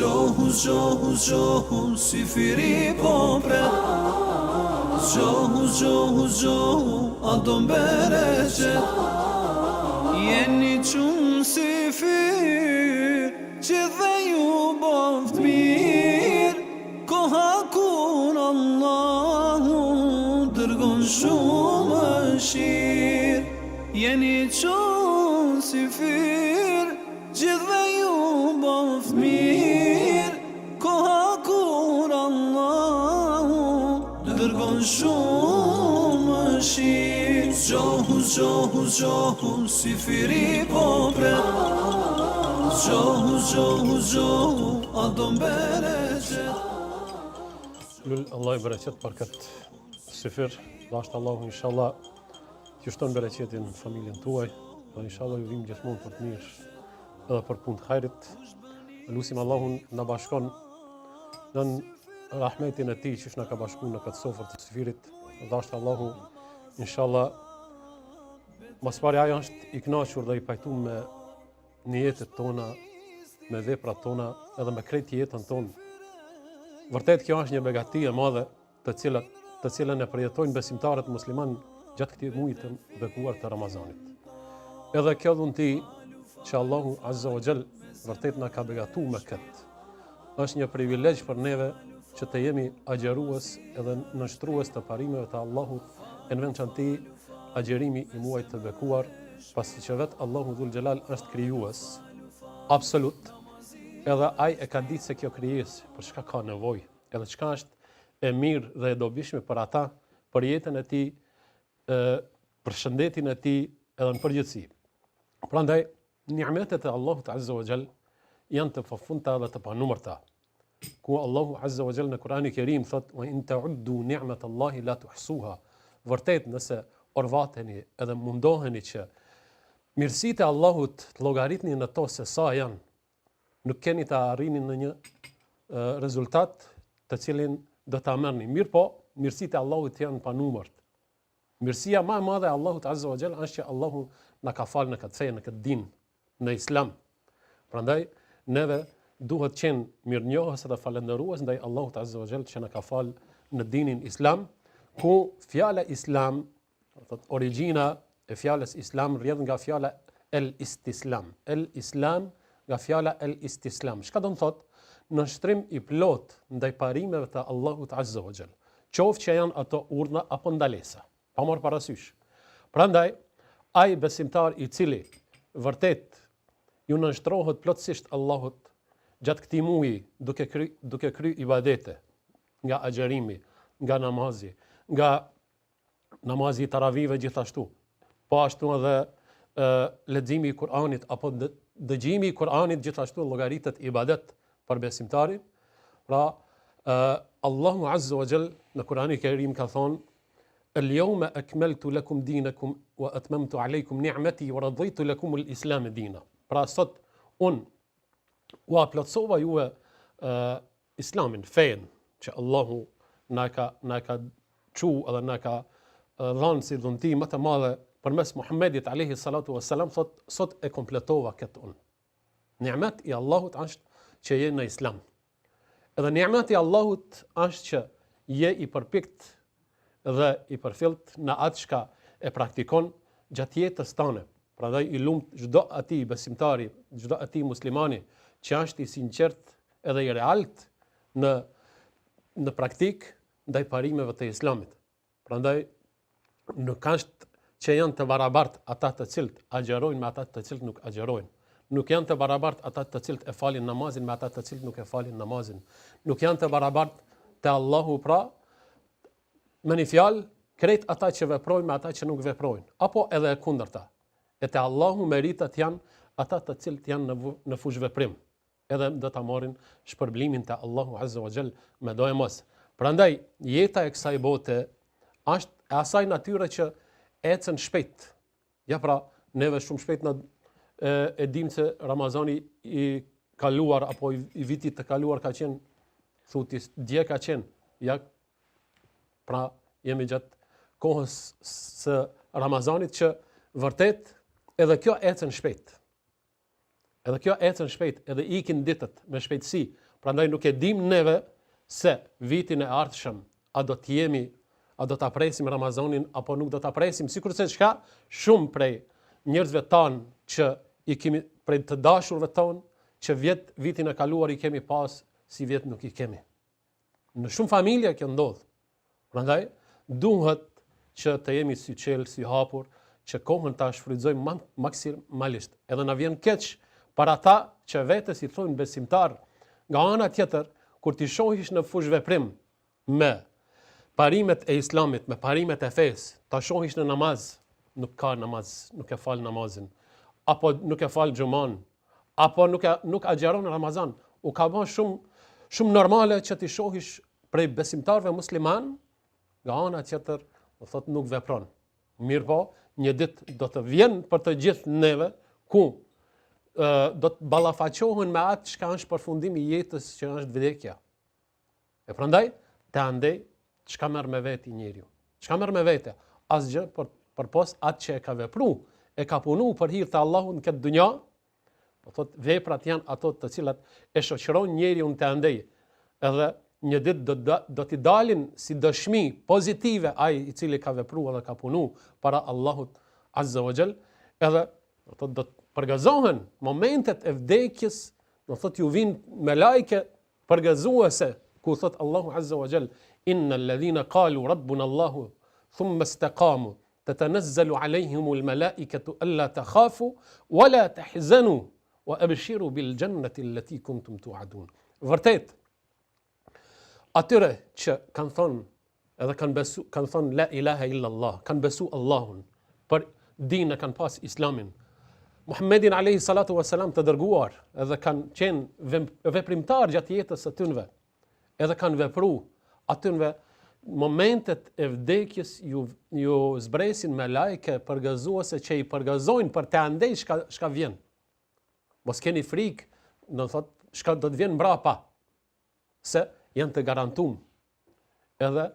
Zgjohu si firi po pret. Zgjohu a do mbereqet. Jeni qumë si fir që dhe ju boft mirë. Koha kur Allahu dërgon shumë shirë. Jeni qumë si fir që dhe ju boft mirë. Koha kur Allahu dërgon shumë shirë. Zgjohu si firi po pret. Zgjohu a do mbereqet. Lul Allah i bereqet për këtë sifir. Dashtë Allahu inshallah që shton bereqetin në familjen tuaj dhe inshallah ju vim gjithmonë për të mirë edhe për punë të hajrit. Lusim Allahun na bashkon në rahmetin e tij që na ka bashkuar në këtë sofër të sifirit. Dashtë Allahu inshallah mas pari ajo është i kënaqur dhe i pajtuar me niyetet tona, me veprat tona edhe me krejt jetën tonë. Vërtet kjo është një begati e madhe të cilën e përjetojnë besimtarët musliman gjatë këtij muaji të bekuar të Ramazanit. Edhe kjo dhunti që Allahu Azza wa Jall vërtet na ka begatuar me këtë. Është një privilegj për neve që të jemi agjerues edhe nënshtrues të parimeve të Allahut, në veçanti agjerimi i muajit të bekuar, pasi që vetë Allahu Dhul Xhelal është krijues absolut. Edhe ai e ka ditë se kjo krijesë për çka ka nevojë, edhe çka është e mirë dhe e dobishme për ata, për jetën e tij, për shëndetin e tij edhe në përgjithësi. Prandaj ni'metet e Allahut Azza wa Jall janë të pafundta dhe të panumërta. Ku Allahu Azza wa Jall në Kur'anin e Kerim thot: "Wa in ta'uddu ni'matallahi la tuhsuha." Vërtet nëse orvateni edhe mundoheni që mirësitë e Allahut të llogaritni në to se sa janë, nuk keni të arrini në një rezultat të cilin do ta merrni. Mirë po, mirësitë e Allahut janë panumërt. Mirësia më e madhe e Allahut Azza wa Jall është që Allahu na ka falë në këtë fe, në këtë din, në Islam. Prandaj neve duhet qenë mirënjohës dhe falëndërues ndaj Allahut Azza wa Jall që na ka falë në dinin Islam, ku fjala Islam, origjina e fjalës Islam rrjedh nga fjala el-istislam. El-Islam nga fjala el-istislam. Çka do të thotë? Nënshtrim i plot ndaj parimeve të Allahut Azza wa Jall. Qoftë që janë ato urdhna apo ndalesa. Pa marrë parasysh. Prandaj, ai besimtar i cili vërtet ju nënshtrohet plotësisht Allahut gjatë këtij muaji duke kry ibadete, nga agjerimi, nga namazi, nga namazi i taravive gjithashtu, po ashtu edhe leximi i Kur'anit apo dëgjimi i Kur'anit gjithashtu llogaritet ibadet për besimtarin. Pra Allahu Azza wa Jall në Kur'anin e Kerim ka thonë: "El-yawma akmaltu lakum dinakum wa atmamtu alaykum ni'mati wa raditu lakum al-islam dina." Pra sot unë u plotësova juve Islamin, fen që Allahu na ka çu edhe na ka dhënë si dhunti më të madhe përmes Muhammedit alayhi salatu wassalam, sot e kompletova këtë unë. Ni'mat i Allahut është që je në Islam. Edhe ni'mat i Allahut është që je i përpikt dhe i përfillt në atë çka e praktikon gjatë jetës tënde. Prandaj i lumt çdo atij besimtari, çdo atij muslimani që është i sinqert edhe i realt në praktik ndaj parimeve të Islamit. Prandaj nuk është që janë të barabartë ata të cilët agjerojnë me ata të cilët nuk agjerojnë. Nuk janë të barabartë ata të cilët e falin namazin me ata të cilët nuk e falin namazin. Nuk janë të barabartë te Allahu, pra me një fjalë, krejt ata që veprojnë me ata që nuk veprojnë, apo edhe e kundërta. E te Allahu meritat janë ata të cilët janë në fush veprim, edhe do ta marrin shpërblimin te Allahu Azza wa Jall me do e mos. Prandaj jeta e kësaj bote është e asaj natyre që ecën shpejt. Ja pra, neve shumë shpejt e dim se Ramazani i kaluar apo i vitit të kaluar ka qenë, thuti, dje ka qenë. Ja, pra jemi gjatë kohës së Ramazanit që vërtet edhe kjo ecën shpejt. Edhe kjo ecën shpejt, edhe ikin ditët me shpejtësi, Prandaj nuk e dim neve se vitin e ardhshëm a do të jemi, a do ta presim Ramazanin apo nuk do ta presim, sikurse çka shumë prej njerëzve tanë që i kemi prej të dashurve tonë që vitin e kaluar i kemi pas, si vjet nuk i kemi. Në shumë familje kjo ndodh. Prandaj duhet që të jemi si qelë, si hapur, që kohën ta shfrytëzojmë maksimalisht. Edhe na vjen keq para ata që vetes i thonë besimtar, nga ana tjetër kur ti shohish në fush veprim me parimet e Islamit, me parimet e fesë, ta shohish në namaz, nuk ka namaz, nuk e fal namazin, apo nuk e fal xhuman, apo nuk agjeron Ramazan. U ka bën shumë normale që ti shohish prej besimtarëve musliman, nga ana tjetër, do thotë nuk vepron. Mirë po, një ditë do të vjen për të gjithë neve ku do të ballafaqohen me atë çka është përfundimi i jetës, që është vdekja. E prandaj, te andej, çka merr me veti njeriu? Çka merr me vete? Asgjë përpos atë që e ka vepruar, e ka punuar për hir të Allahut në këtë dunja. Do thotë veprat janë ato të cilat e shoqëron njeriu te andej. Edhe një ditë do t'i dalin si dëshmi pozitive ai i cili ka vepruar dhe ka punuar para Allahut Azza wa Jall, edhe do të përgazohen momentet e vdekjes, do thotë ju vin me lajke përgazuese, ku thot Allahu Azza wa Jall, innal ladhina qalu rabbuna Allahu thumma istaqamu tatanazzalu alayhimul malaikatu alla takhafu wala tahzanu wa abshiru bil jannati allati kuntum tu'adun. Vërtet, atyre që kanë thonë edhe kanë thonë la ilaha illa Allah, kanë besu Allahun, për dinë kanë pas Islamin, Muhammedin alayhi salatu wassalam të dërguar, edhe kanë qenë veprimtar gjatë jetës së tyre, edhe kanë vepruar atyre momentet e vdekjes ju zbresin me lajke përgëzuese që i përgëzojnë për të andej shka vjen. Mos keni frikë, do thotë shka do të vjen mbrapa, se janë të garantuar. Edhe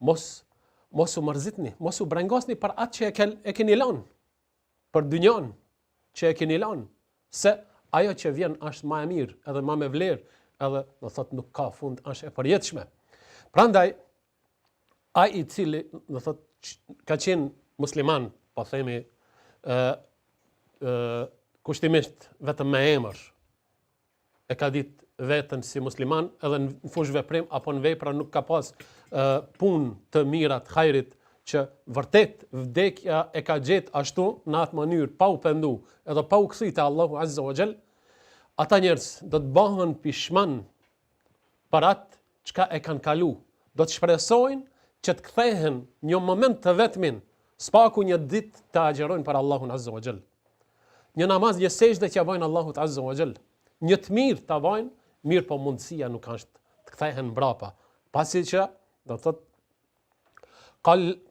mos u mërzitni, mos u brengosni për atë që e keni lënë, për dynjan që e keni lënë, se ajo që vjen është më e mirë, edhe më me vlerë, edhe do thotë nuk ka fund, është e përjetshme. Prandaj ai i cili do thotë ka qenë musliman, po themi kushtimisht vetëm me emër, e ka ditë vetën si musliman, edhe në fush veprim apo në vepra nuk ka pas punë të mirat, hajrit, që vërtet vdekja e ka gjetë ashtu në atë mënyrë pa u pendu, edhe pa u kthyer te Allahu Azza wa Jall, ata njerëz do të bëhen pishman për atë çka e kanë kalu. Do të shpresojnë që të kthehen një moment të vetmin, spaku një ditë të agjerojnë për Allahun Azza wa Jall. Një namaz, një sejdë që bajnë Allahut Azza wa Jall. Një të mirë të bajnë, mirë po mundësia nuk është të kthehen mbrapa. Pasi që do të thotë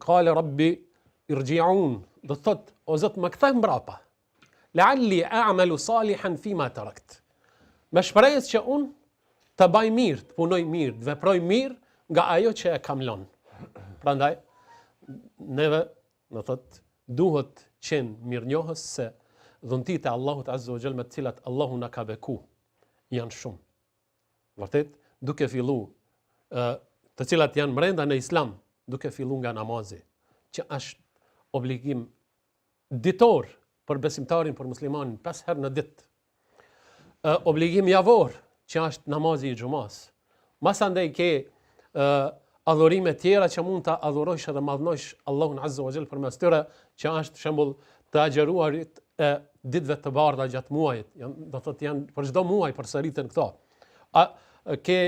qale rabbi irji'un, do të thotë o Zot më kthej mbrapa. La'alli a'malu salihan fima tarakt. Me shpresë që unë të baj mirë, të punoj mirë, të veproj mirë nga ajo që e kam lënë. Prandaj neve do thotë duhet qenë mirënjohës se dhuntit e Allahut Azza wa Jall me të cilat Allahu na ka beku janë shumë. Vërtet, duke fillu të cilat janë brenda në Islam, duke fillu nga namazi, që është obligim ditor për besimtarin, për muslimanin, 5 herë në ditë. Obligim javor, që është namazi i xumas. Masandej ke adhurime tjera që mund të adhurojsh edhe madhnojsh Allahun Azza wa Jall përmes tyre, që është shembull të agjeruarit e ditëve të bardha gjatë muajit. Do thotë janë për çdo muaj përsëriten këto. Ke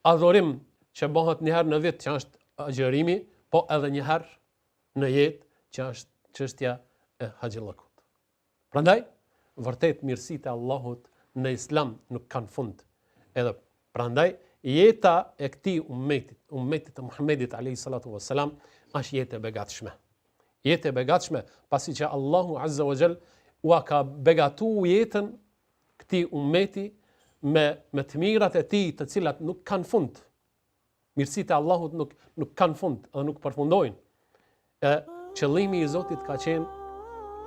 adhurim që bëhet një herë në vit, që është agjerimi, po edhe një herë në jetë, që është çështja e haxhillakut. Prandaj, vërtet mirësitë e Allahut në Islam nuk kanë fund. Edhe prandaj jeta e këtij ummetit të Muhammedit alayhi salatu wassalam është jetë e begatshme. Jetë e begatshme, pasi që Allahu Azza wa Jall u ka begatu jetën këtij ummeti me të mirat e tij, të cilat nuk kanë fund. Mirësitë e Allahut nuk kanë fund dhe nuk përfundojnë. Qëllimi i Zotit ka qenë,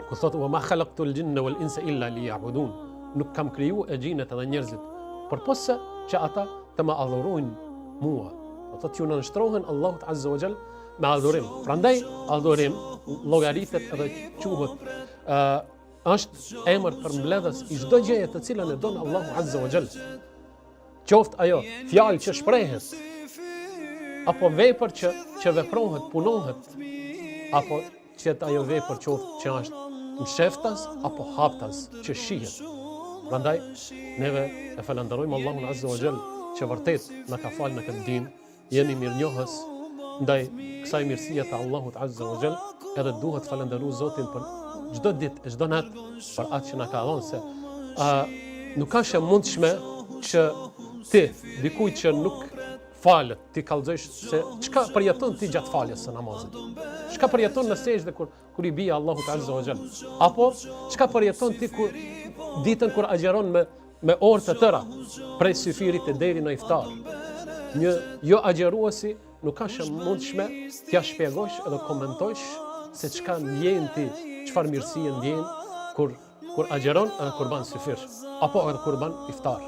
ku thotë wa ma khalaqtul jinna wal insa illa liya'budun. Nuk kam kriju e gjinët edhe njerëzit, përpose që ata të më adhurojnë mua. Do thotë që në nështrohen Allahut Azza wa Jall me adhurim. Prandaj adhurim llogaritet edhe quhet është emër për mbledhës i çdo gjëje të cilën e don Allahu Azza wa Jall. Qoftë ajo fjalë që shprehet, apo vepër që veprohet, punohet, apo që ajo vepër qoftë që është msheftas apo haptas që shihet. Prandaj neve e falenderojmë Allahun Azza wa Jall që vërtet na ka falë në këtë din, jemi mirënjohës ndaj kësaj mirësie të Allahut Azza wa Jall, edhe duhet falenderu Zotin për çdo ditë, çdo natë për atë që na ka dhënë, se nuk ka shë mundshme që ti, dikujt që nuk falet, ti kallëzosh se çka përjeton ti gjatë faljes së namazit. Çka përjeton në sejdë kur i bie Allahut Azza wa Jall. Apo çka përjeton ti kur ditën kur agjeron me orë të tëra prej syfirit e deri në iftar. Një jo agjeruesi nuk ka shë mundshme t'ja shpjegosh edhe komentosh se çka ndjen ti, çfarë mirësie ndjen kur agjeron edhe kur ban syfir, apo edhe kur ban iftar.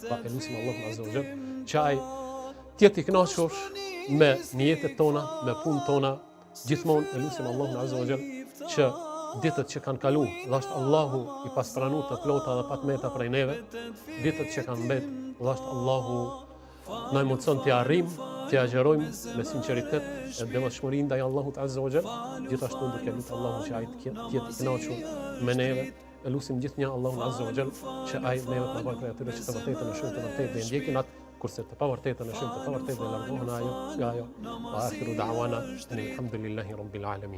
Pa elusim Allahun Azza wa Jall që ai tjetë i kënaqur me niyetet tona, me punët tona, gjithmonë elusim Allahun Azza wa Jall që ditët që kanë kalu, dhashtë Allahu i paspranu të plota dhe patmeta prej neve, ditët që kanë mbet, dhashtë Allahu na i mundson t'ja arrim, t'ja agjerojmë me sinqeritet e devotshmëri ndaj Allahut Azza wa Jall, gjithashtu duke lutur Allahun që ai të jetë i kënaqur me neve. Elusim gjithnjë Allahun Azza wa Jall që ai neve të na bëjë prej atyre që të vërtetën e shumë të vërtetë dhe ndjekin atë, kurse të pavërtetën e shumë të pavërtetë dhe largohen nga ajo. Wa akhiru da'wana alhamdulillahi rabbil alamin.